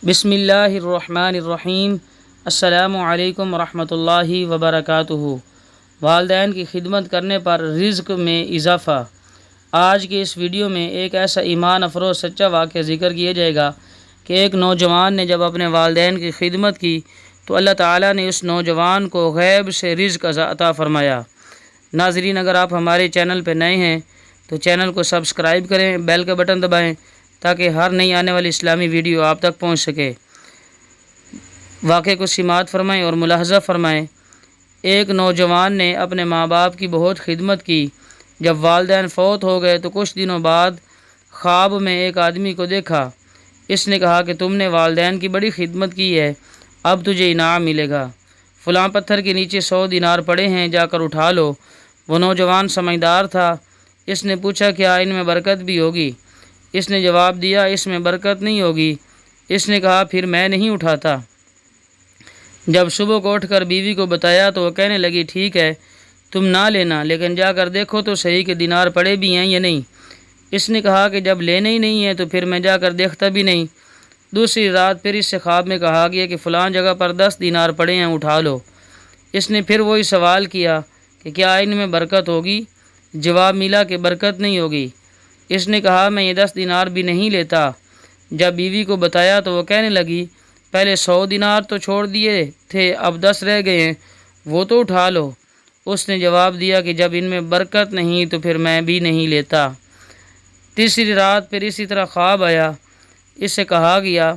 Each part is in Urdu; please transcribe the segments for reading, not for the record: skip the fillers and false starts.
بسم اللہ الرحمن الرحیم۔ السلام علیکم ورحمۃ اللہ وبرکاتہ۔ والدین کی خدمت کرنے پر رزق میں اضافہ۔ آج کے اس ویڈیو میں ایک ایسا ایمان افروز سچا واقعہ ذکر کیا جائے گا کہ ایک نوجوان نے جب اپنے والدین کی خدمت کی تو اللہ تعالیٰ نے اس نوجوان کو غیب سے رزق عطا فرمایا۔ ناظرین، اگر آپ ہمارے چینل پہ نئے ہیں تو چینل کو سبسکرائب کریں، بیل کا بٹن دبائیں تاکہ ہر نئی آنے والی اسلامی ویڈیو آپ تک پہنچ سکے۔ واقعے کو سماعت فرمائیں اور ملاحظہ فرمائیں۔ ایک نوجوان نے اپنے ماں باپ کی بہت خدمت کی۔ جب والدین فوت ہو گئے تو کچھ دنوں بعد خواب میں ایک آدمی کو دیکھا۔ اس نے کہا کہ تم نے والدین کی بڑی خدمت کی ہے، اب تجھے انعام ملے گا۔ فلاں پتھر کے نیچے 100 دینار پڑے ہیں، جا کر اٹھا لو۔ وہ نوجوان سمجھدار تھا۔ اس نے پوچھا کیا ان میں برکت بھی ہوگی؟ اس نے جواب دیا اس میں برکت نہیں ہوگی۔ اس نے کہا پھر میں نہیں اٹھاتا۔ جب صبح کو اٹھ کر بیوی کو بتایا تو وہ کہنے لگی ٹھیک ہے تم نہ لینا، لیکن جا کر دیکھو تو صحیح کہ دینار پڑے بھی ہیں یا نہیں۔ اس نے کہا کہ جب لینے ہی نہیں ہیں تو پھر میں جا کر دیکھتا بھی نہیں۔ دوسری رات پھر اس سے خواب میں کہا گیا کہ فلاں جگہ پر 10 دینار پڑے ہیں، اٹھا لو۔ اس نے پھر وہی سوال کیا کہ کیا ان میں برکت ہوگی؟ جواب ملا کہ برکت نہیں ہوگی۔ اس نے کہا میں یہ 10 دینار بھی نہیں لیتا۔ جب بیوی کو بتایا تو وہ کہنے لگی پہلے 100 دینار تو چھوڑ دیے تھے، اب 10 رہ گئے ہیں، وہ تو اٹھا لو۔ اس نے جواب دیا کہ جب ان میں برکت نہیں تو پھر میں بھی نہیں لیتا۔ تیسری رات پھر اسی طرح خواب آیا۔ اس سے کہا گیا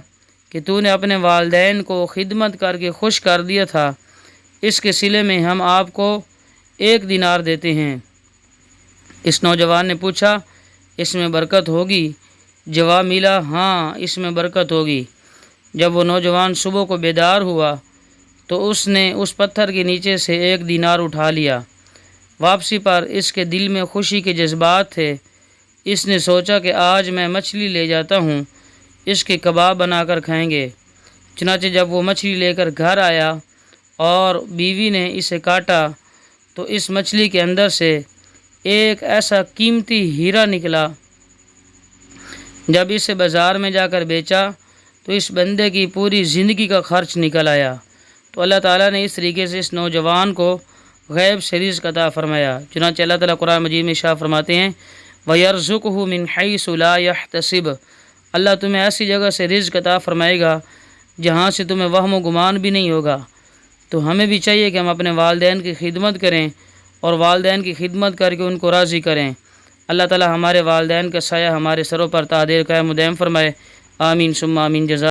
کہ تو نے اپنے والدین کو خدمت کر کے خوش کر دیا تھا، اس کے صلے میں ہم آپ کو 1 دینار دیتے ہیں۔ اس نوجوان نے پوچھا اس میں برکت ہوگی؟ جواب ملا ہاں اس میں برکت ہوگی۔ جب وہ نوجوان صبح کو بیدار ہوا تو اس نے اس پتھر کے نیچے سے 1 دینار اٹھا لیا۔ واپسی پر اس کے دل میں خوشی کے جذبات تھے۔ اس نے سوچا کہ آج میں مچھلی لے جاتا ہوں، اس کے کباب بنا کر کھائیں گے۔ چنانچہ جب وہ مچھلی لے کر گھر آیا اور بیوی نے اسے کاٹا تو اس مچھلی کے اندر سے ایک ایسا قیمتی ہیرا نکلا۔ جب اسے بازار میں جا کر بیچا تو اس بندے کی پوری زندگی کا خرچ نکل آیا۔ تو اللہ تعالیٰ نے اس طریقے سے اس نوجوان کو غیب سے رزق عطا فرمایا۔ چنانچہ اللہ تعالیٰ قرآن مجید میں ارشاد فرماتے ہیں وَيَرْزُقْهُ مِنْ حَيْثُ لَا يَحْتَسِبُ، اللہ تمہیں ایسی جگہ سے رزق عطا فرمائے گا جہاں سے تمہیں وہم و گمان بھی نہیں ہوگا۔ تو ہمیں بھی چاہیے کہ ہم اپنے والدین کی خدمت کریں اور والدین کی خدمت کر کے ان کو راضی کریں۔ اللہ تعالیٰ ہمارے والدین کا سایہ ہمارے سروں پر تا دیر قائم و دائم فرمائے۔ آمین ثم آمین۔ جزاک